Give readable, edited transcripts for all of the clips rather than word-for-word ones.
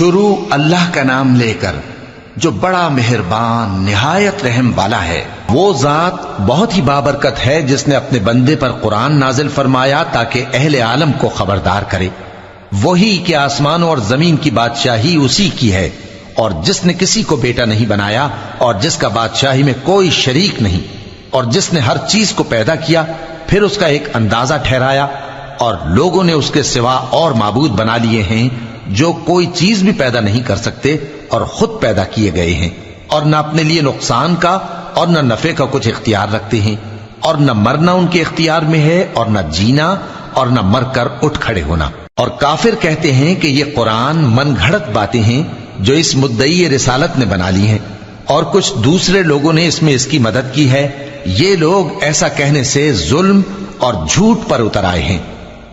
شروع اللہ کا نام لے کر جو بڑا مہربان نہایت رحم والا ہے۔ وہ ذات بہت ہی بابرکت ہے جس نے اپنے بندے پر قرآن نازل فرمایا تاکہ اہل عالم کو خبردار کرے۔ وہی کہ آسمانوں اور زمین کی بادشاہی اسی کی ہے، اور جس نے کسی کو بیٹا نہیں بنایا اور جس کا بادشاہی میں کوئی شریک نہیں، اور جس نے ہر چیز کو پیدا کیا پھر اس کا ایک اندازہ ٹھہرایا، اور لوگوں نے اس کے سوا اور معبود بنا لیے ہیں جو کوئی چیز بھی پیدا نہیں کر سکتے اور خود پیدا کیے گئے ہیں، اور نہ اپنے لیے نقصان کا اور نہ نفع کا کچھ اختیار رکھتے ہیں، اور نہ مرنا ان کے اختیار میں ہے اور نہ جینا اور نہ مر کر اٹھ کھڑے ہونا۔ اور کافر کہتے ہیں کہ یہ قرآن من گھڑت باتیں ہیں جو اس مدعی رسالت نے بنا لی ہیں، اور کچھ دوسرے لوگوں نے اس میں اس کی مدد کی ہے۔ یہ لوگ ایسا کہنے سے ظلم اور جھوٹ پر اتر آئے ہیں،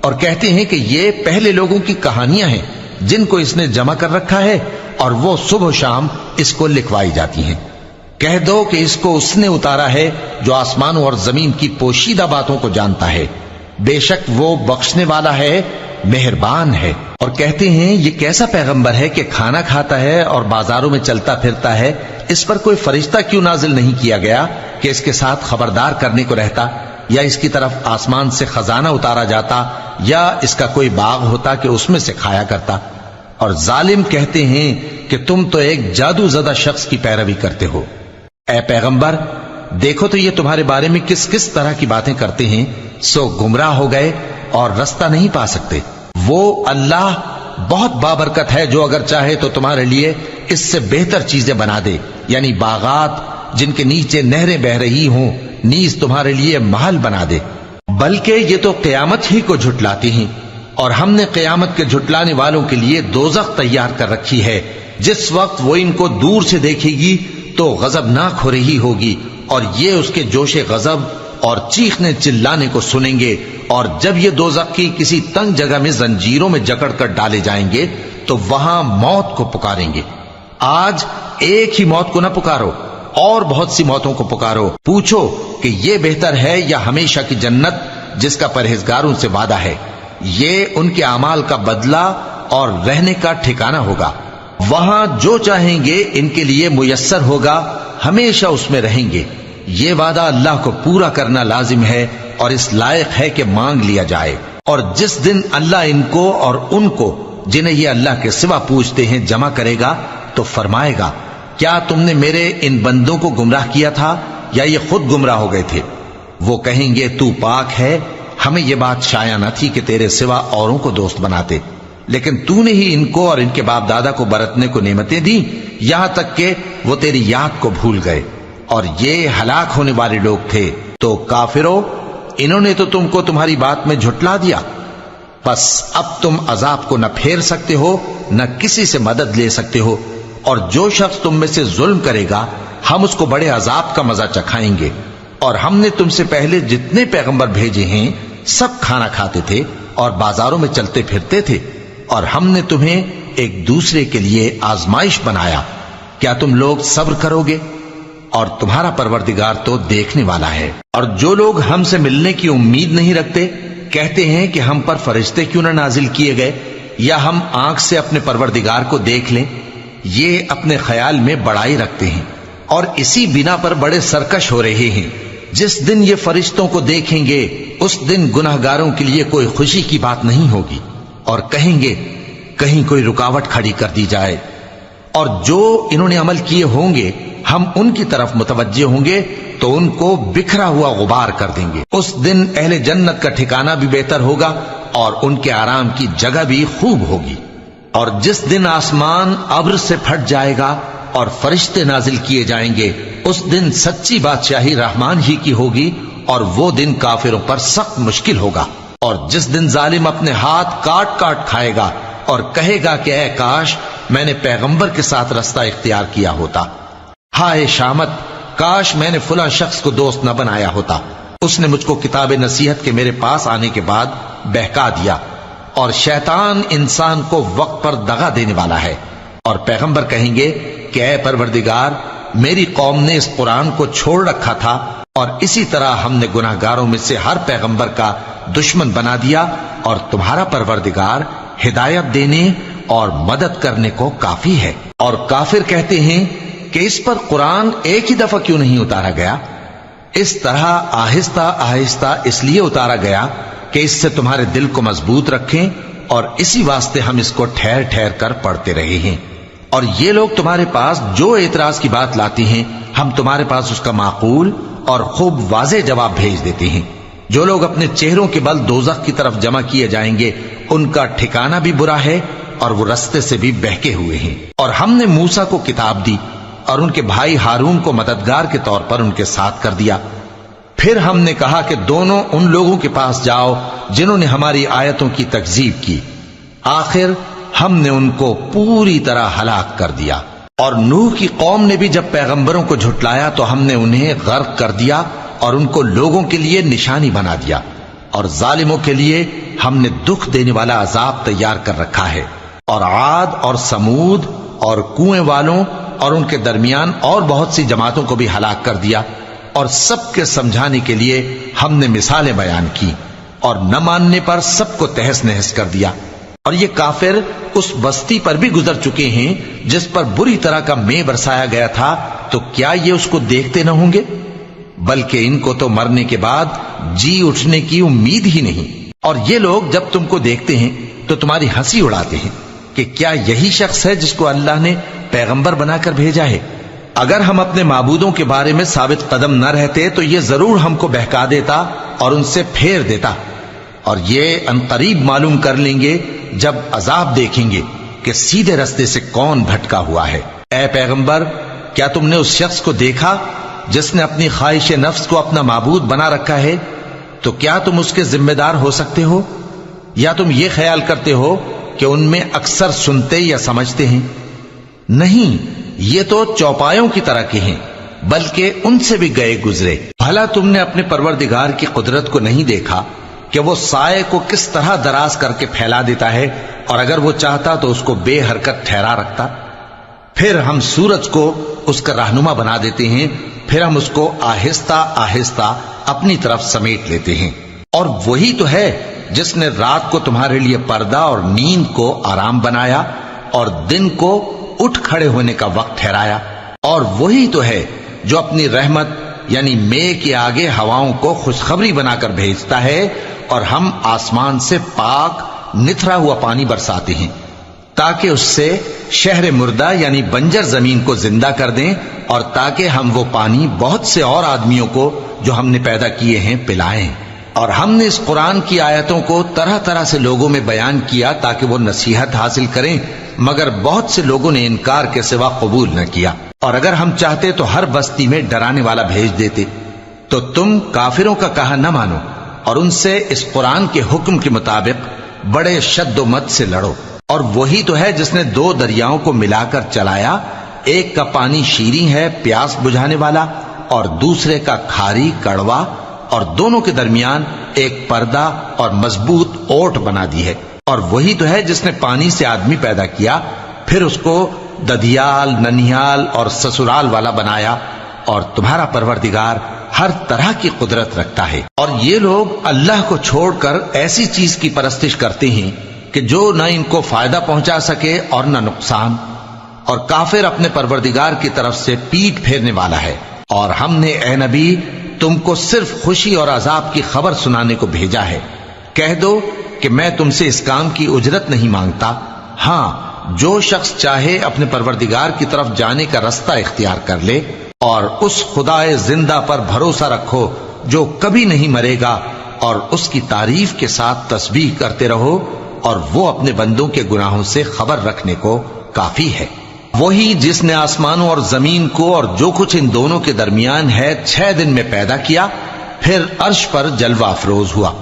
اور کہتے ہیں کہ یہ پہلے لوگوں کی کہانیاں ہیں جن کو اس نے جمع کر رکھا ہے، اور وہ صبح و شام اس کو لکھوائی جاتی ہیں۔ کہہ دو کہ اس کو اس نے اتارا ہے جو آسمانوں اور زمین کی پوشیدہ باتوں کو جانتا ہے، بے شک وہ بخشنے والا ہے، مہربان ہے۔ اور کہتے ہیں یہ کیسا پیغمبر ہے کہ کھانا کھاتا ہے اور بازاروں میں چلتا پھرتا ہے، اس پر کوئی فرشتہ کیوں نازل نہیں کیا گیا کہ اس کے ساتھ خبردار کرنے کو رہتا، یا اس کی طرف آسمان سے خزانہ اتارا جاتا، یا اس کا کوئی باغ ہوتا کہ اس میں سے کھایا کرتا۔ اور ظالم کہتے ہیں کہ تم تو ایک جادو زدہ شخص کی پیروی کرتے ہو۔ اے پیغمبر دیکھو تو یہ تمہارے بارے میں کس کس طرح کی باتیں کرتے ہیں، سو گمراہ ہو گئے اور رستہ نہیں پا سکتے۔ وہ اللہ بہت بابرکت ہے جو اگر چاہے تو تمہارے لیے اس سے بہتر چیزیں بنا دے، یعنی باغات جن کے نیچے نہریں بہ رہی ہوں، نیز تمہارے لیے محل بنا دے۔ بلکہ یہ تو قیامت ہی کو جھٹلاتی ہیں، اور ہم نے قیامت کے جھٹلانے والوں کے لیے دوزخ تیار کر رکھی ہے، جس وقت وہ ان کو دور سے دیکھے گی تو غضبناک ہو رہی ہوگی، اور یہ اس کے جوش غضب اور چیخنے چلانے کو سنیں گے۔ اور جب یہ دوزخ کی کسی تنگ جگہ میں زنجیروں میں جکڑ کر ڈالے جائیں گے تو وہاں موت کو پکاریں گے۔ آج ایک ہی موت کو نہ پکارو، اور بہت سی موتوں کو پکارو، پوچھو کہ یہ بہتر ہے یا ہمیشہ کی جنت جس کا پرہیزگاروں سے وعدہ ہے۔ یہ ان کے اعمال کا بدلہ اور رہنے کا ٹھکانہ ہوگا، وہاں جو چاہیں گے ان کے لیے میسر ہوگا، ہمیشہ اس میں رہیں گے۔ یہ وعدہ اللہ کو پورا کرنا لازم ہے اور اس لائق ہے کہ مانگ لیا جائے۔ اور جس دن اللہ ان کو اور ان کو جنہیں یہ اللہ کے سوا پوچھتے ہیں جمع کرے گا تو فرمائے گا، کیا تم نے میرے ان بندوں کو گمراہ کیا تھا یا یہ خود گمراہ ہو گئے تھے؟ وہ کہیں گے تو پاک ہے، ہمیں یہ بات شایع نہ تھی کہ تیرے سوا اوروں کو دوست بناتے، لیکن تو نے ہی ان کو اور ان کے باپ دادا کو برتنے کو نعمتیں دیں، یہاں تک کہ وہ تیری یاد کو بھول گئے، اور یہ ہلاک ہونے والے لوگ تھے۔ تو کافرو، انہوں نے تو تم کو تمہاری بات میں جھٹلا دیا، بس اب تم عذاب کو نہ پھیر سکتے ہو نہ کسی سے مدد لے سکتے ہو، اور جو شخص تم میں سے ظلم کرے گا ہم اس کو بڑے عذاب کا مزہ چکھائیں گے۔ اور ہم نے تم سے پہلے جتنے پیغمبر بھیجے ہیں سب کھانا کھاتے تھے اور بازاروں میں چلتے پھرتے تھے، اور ہم نے تمہیں ایک دوسرے کے لیے آزمائش بنایا، کیا تم لوگ صبر کرو گے؟ اور تمہارا پروردگار تو دیکھنے والا ہے۔ اور جو لوگ ہم سے ملنے کی امید نہیں رکھتے کہتے ہیں کہ ہم پر فرشتے کیوں نہ نازل کیے گئے، یا ہم آنکھ سے اپنے پروردگار کو دیکھ لیں۔ یہ اپنے خیال میں بڑائی رکھتے ہیں اور اسی بنا پر بڑے سرکش ہو رہے ہیں۔ جس دن یہ فرشتوں کو دیکھیں گے اس دن گناہگاروں کے لیے کوئی خوشی کی بات نہیں ہوگی، اور کہیں گے کہیں کوئی رکاوٹ کھڑی کر دی جائے۔ اور جو انہوں نے عمل کیے ہوں گے ہم ان کی طرف متوجہ ہوں گے تو ان کو بکھرا ہوا غبار کر دیں گے۔ اس دن اہل جنت کا ٹھکانہ بھی بہتر ہوگا اور ان کے آرام کی جگہ بھی خوب ہوگی۔ اور جس دن آسمان ابر سے پھٹ جائے گا اور فرشتے نازل کیے جائیں گے، اس دن سچی بادشاہی رحمان ہی کی ہوگی، اور وہ دن کافروں پر سخت مشکل ہوگا۔ اور جس دن ظالم اپنے ہاتھ کاٹ کاٹ کھائے گا اور کہے گا کہ اے کاش میں نے پیغمبر کے ساتھ رستہ اختیار کیا ہوتا، ہائے شامت، کاش میں نے فلاں شخص کو دوست نہ بنایا ہوتا، اس نے مجھ کو کتاب نصیحت کے میرے پاس آنے کے بعد بہکا دیا۔ اور شیطان انسان کو وقت پر دغا دینے والا ہے۔ اور پیغمبر کہیں گے کہ اے پروردگار، میری قوم نے اس قرآن کو چھوڑ رکھا تھا، اور اسی طرح ہم نے گناہگاروں میں سے ہر پیغمبر کا دشمن بنا دیا، اور تمہارا پروردگار ہدایت دینے اور مدد کرنے کو کافی ہے۔ اور کافر کہتے ہیں کہ اس پر قرآن ایک ہی دفعہ کیوں نہیں اتارا گیا؟ اس طرح آہستہ آہستہ اس لیے اتارا گیا کہ اس سے تمہارے دل کو مضبوط رکھیں، اور اسی واسطے ہم اس کو ٹھہر ٹھہر کر پڑھتے رہے ہیں۔ اور یہ لوگ تمہارے پاس جو اعتراض کی بات لاتی ہیں، ہم تمہارے پاس اس کا معقول اور خوب واضح جواب بھیج دیتے ہیں۔ جو لوگ اپنے چہروں کے بل دوزخ کی طرف جمع کیے جائیں گے، ان کا ٹھکانہ بھی برا ہے اور وہ رستے سے بھی بہکے ہوئے ہیں۔ اور ہم نے موسیٰ کو کتاب دی اور ان کے بھائی ہارون کو مددگار کے طور پر ان کے ساتھ کر دیا۔ پھر ہم نے کہا کہ دونوں ان لوگوں کے پاس جاؤ جنہوں نے ہماری آیتوں کی تکذیب کی، آخر ہم نے ان کو پوری طرح ہلاک کر دیا۔ اور نوح کی قوم نے بھی جب پیغمبروں کو جھٹلایا تو ہم نے انہیں غرق کر دیا اور ان کو لوگوں کے لیے نشانی بنا دیا، اور ظالموں کے لیے ہم نے دکھ دینے والا عذاب تیار کر رکھا ہے۔ اور عاد اور سمود اور کنویں والوں اور ان کے درمیان اور بہت سی جماعتوں کو بھی ہلاک کر دیا، اور سب کے سمجھانے کے لیے ہم نے مثالیں بیان کی، اور نہ ماننے پر سب کو تہس نہس کر دیا۔ اور یہ کافر اس بستی پر بھی گزر چکے ہیں جس پر بری طرح کا مے برسایا گیا تھا، تو کیا یہ اس کو دیکھتے نہ ہوں گے؟ بلکہ ان کو تو مرنے کے بعد جی اٹھنے کی امید ہی نہیں۔ اور یہ لوگ جب تم کو دیکھتے ہیں تو تمہاری ہنسی اڑاتے ہیں کہ کیا یہی شخص ہے جس کو اللہ نے پیغمبر بنا کر بھیجا ہے؟ اگر ہم اپنے معبودوں کے بارے میں ثابت قدم نہ رہتے تو یہ ضرور ہم کو بہکا دیتا اور ان سے پھیر دیتا، اور یہ عنقریب معلوم کر لیں گے جب عذاب دیکھیں گے کہ سیدھے رستے سے کون بھٹکا ہوا ہے۔ اے پیغمبر، کیا تم نے اس شخص کو دیکھا جس نے اپنی خواہش نفس کو اپنا معبود بنا رکھا ہے؟ تو کیا تم اس کے ذمہ دار ہو سکتے ہو؟ یا تم یہ خیال کرتے ہو کہ ان میں اکثر سنتے یا سمجھتے ہیں؟ نہیں، یہ تو چوپایوں کی طرح کے ہیں، بلکہ ان سے بھی گئے گزرے۔ بھلا تم نے اپنے پروردگار کی قدرت کو نہیں دیکھا کہ وہ سائے کو کس طرح دراز کر کے پھیلا دیتا ہے، اور اگر وہ چاہتا تو اس کو بے حرکت ٹھہرا رکھتا؟ پھر ہم سورج کو اس کا رہنما بنا دیتے ہیں، پھر ہم اس کو آہستہ آہستہ اپنی طرف سمیٹ لیتے ہیں۔ اور وہی تو ہے جس نے رات کو تمہارے لیے پردہ اور نیند کو آرام بنایا، اور دن کو اٹھ کھڑے ہونے کا وقت ٹھہرایا۔ اور وہی تو ہے جو اپنی رحمت یعنی مے کے آگے ہواؤں کو خوشخبری بنا کر بھیجتا ہے، اور ہم آسمان سے پاک نتھرا ہوا پانی برساتے ہیں تاکہ اس سے شہر مردہ یعنی بنجر زمین کو زندہ کر دیں، اور تاکہ ہم وہ پانی بہت سے اور آدمیوں کو جو ہم نے پیدا کیے ہیں پلائیں۔ اور ہم نے اس قرآن کی آیتوں کو طرح طرح سے لوگوں میں بیان کیا تاکہ وہ نصیحت حاصل کریں، مگر بہت سے لوگوں نے انکار کے سوا قبول نہ کیا۔ اور اگر ہم چاہتے تو ہر بستی میں ڈرانے والا بھیج دیتے، تو تم کافروں کا کہا نہ مانو اور ان سے اس قرآن کے حکم کے مطابق بڑے شد و مت سے لڑو۔ اور وہی تو ہے جس نے دو دریاؤں کو ملا کر چلایا، ایک کا پانی شیریں ہے پیاس بجھانے والا، اور دوسرے کا کھاری کڑوا، اور دونوں کے درمیان ایک پردہ اور مضبوط اوٹ بنا دی ہے۔ اور وہی تو ہے جس نے پانی سے آدمی پیدا کیا، پھر اس کو ددھیال، ننھیال اور سسرال والا بنایا، اور تمہارا پروردگار ہر طرح کی قدرت رکھتا ہے۔ اور یہ لوگ اللہ کو چھوڑ کر ایسی چیز کی پرستش کرتے ہیں کہ جو نہ ان کو فائدہ پہنچا سکے اور نہ نقصان، اور کافر اپنے پروردگار کی طرف سے پیٹ پھیرنے والا ہے۔ اور ہم نے اے نبی تم کو صرف خوشی اور عذاب کی خبر سنانے کو بھیجا ہے۔ کہہ دو کہ میں تم سے اس کام کی اجرت نہیں مانگتا، ہاں جو شخص چاہے اپنے پروردگار کی طرف جانے کا رستہ اختیار کر لے، اور اس خدائے زندہ پر بھروسہ رکھو جو کبھی نہیں مرے گا، اور اس کی تعریف کے ساتھ تسبیح کرتے رہو، اور وہ اپنے بندوں کے گناہوں سے خبر رکھنے کو کافی ہے۔ وہی جس نے آسمانوں اور زمین کو اور جو کچھ ان دونوں کے درمیان ہے 6 دن میں پیدا کیا، پھر عرش پر جلوہ افروز ہوا۔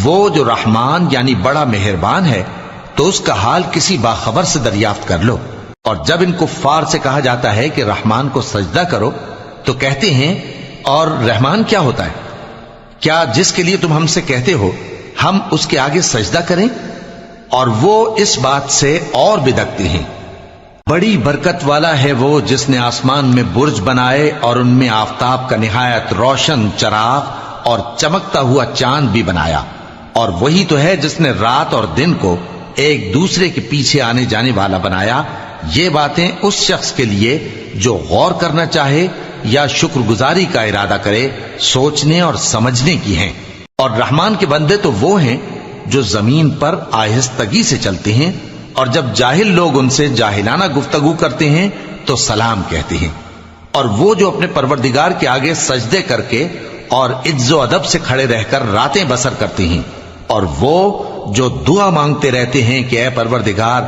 وہ جو رحمان یعنی بڑا مہربان ہے، تو اس کا حال کسی باخبر سے دریافت کر لو۔ اور جب ان کفار سے کہا جاتا ہے کہ رحمان کو سجدہ کرو، تو کہتے ہیں اور رحمان کیا ہوتا ہے؟ کیا جس کے لیے تم ہم سے کہتے ہو ہم اس کے آگے سجدہ کریں؟ اور وہ اس بات سے اور بدکتے ہیں۔ بڑی برکت والا ہے وہ جس نے آسمان میں برج بنائے اور ان میں آفتاب کا نہایت روشن چراغ اور چمکتا ہوا چاند بھی بنایا۔ اور وہی تو ہے جس نے رات اور دن کو ایک دوسرے کے پیچھے آنے جانے والا بنایا، یہ باتیں اس شخص کے لیے جو غور کرنا چاہے یا شکر گزاری کا ارادہ کرے سوچنے اور سمجھنے کی ہیں۔ اور رحمان کے بندے تو وہ ہیں جو زمین پر آہستگی سے چلتے ہیں، اور جب جاہل لوگ ان سے جاہلانہ گفتگو کرتے ہیں تو سلام کہتے ہیں۔ اور وہ جو اپنے پروردگار کے آگے سجدے کر کے اور عز و ادب سے کھڑے رہ کر راتیں بسر کرتے ہیں، اور وہ جو دعا مانگتے رہتے ہیں کہ اے پروردگار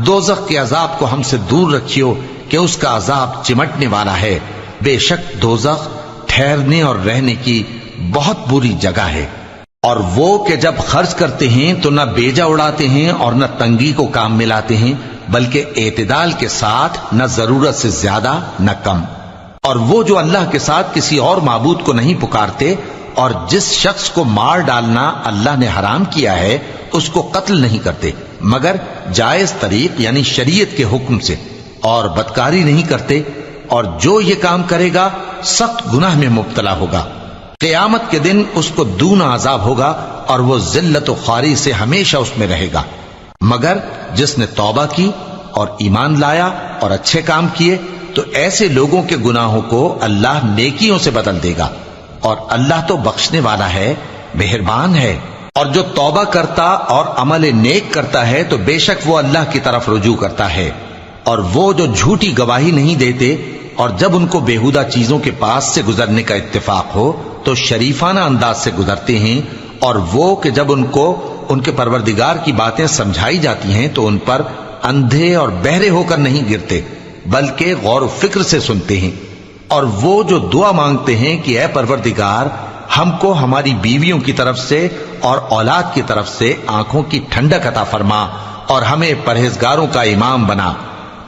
دوزخ کے عذاب کو ہم سے دور رکھیو کہ اس کا عذاب چمٹنے والا ہے، بے شک دوزخ ٹھہرنے اور رہنے کی بہت بری جگہ ہے۔ اور وہ کہ جب خرچ کرتے ہیں تو نہ بیجا اڑاتے ہیں اور نہ تنگی کو کام میں لاتے ہیں، بلکہ اعتدال کے ساتھ، نہ ضرورت سے زیادہ نہ کم۔ اور وہ جو اللہ کے ساتھ کسی اور معبود کو نہیں پکارتے، اور جس شخص کو مار ڈالنا اللہ نے حرام کیا ہے اس کو قتل نہیں کرتے مگر جائز طریق یعنی شریعت کے حکم سے، اور بدکاری نہیں کرتے، اور جو یہ کام کرے گا سخت گناہ میں مبتلا ہوگا۔ قیامت کے دن اس کو دونا عذاب ہوگا اور وہ ذلت و خواری سے ہمیشہ اس میں رہے گا، مگر جس نے توبہ کی اور ایمان لایا اور اچھے کام کیے تو ایسے لوگوں کے گناہوں کو اللہ نیکیوں سے بدل دے گا، اور اللہ تو بخشنے والا ہے، مہربان ہے۔ اور جو توبہ کرتا اور عمل نیک کرتا ہے تو بے شک وہ اللہ کی طرف رجوع کرتا ہے۔ اور وہ جو جھوٹی گواہی نہیں دیتے اور جب ان کو بیہودہ چیزوں کے پاس سے گزرنے کا اتفاق ہو تو شریفانہ انداز سے گزرتے ہیں، اور وہ کہ جب ان کو ان کے پروردگار کی باتیں سمجھائی جاتی ہیں تو ان پر اندھے اور بہرے ہو کر نہیں گرتے بلکہ غور و فکر سے سنتے ہیں۔ اور وہ جو دعا مانگتے ہیں کہ اے پروردگار ہم کو ہماری بیویوں کی طرف سے اور اولاد کی طرف سے آنکھوں کی ٹھنڈک عطا فرما اور ہمیں پرہیزگاروں کا امام بنا،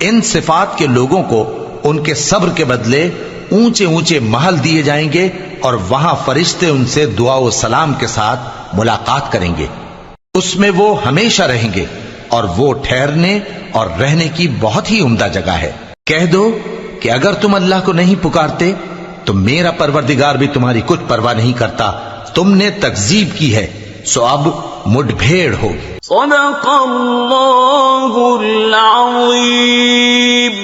ان صفات کے لوگوں کو ان کے صبر کے بدلے اونچے اونچے محل دیے جائیں گے، اور وہاں فرشتے ان سے دعا و سلام کے ساتھ ملاقات کریں گے، اس میں وہ ہمیشہ رہیں گے، اور وہ ٹھہرنے اور رہنے کی بہت ہی عمدہ جگہ ہے۔ کہہ دو کہ اگر تم اللہ کو نہیں پکارتے تو میرا پروردگار بھی تمہاری کچھ پرواہ نہیں کرتا، تم نے تکذیب کی ہے سو اب مڈ بھیڑ ہوگی۔ صدق اللہ العظیم۔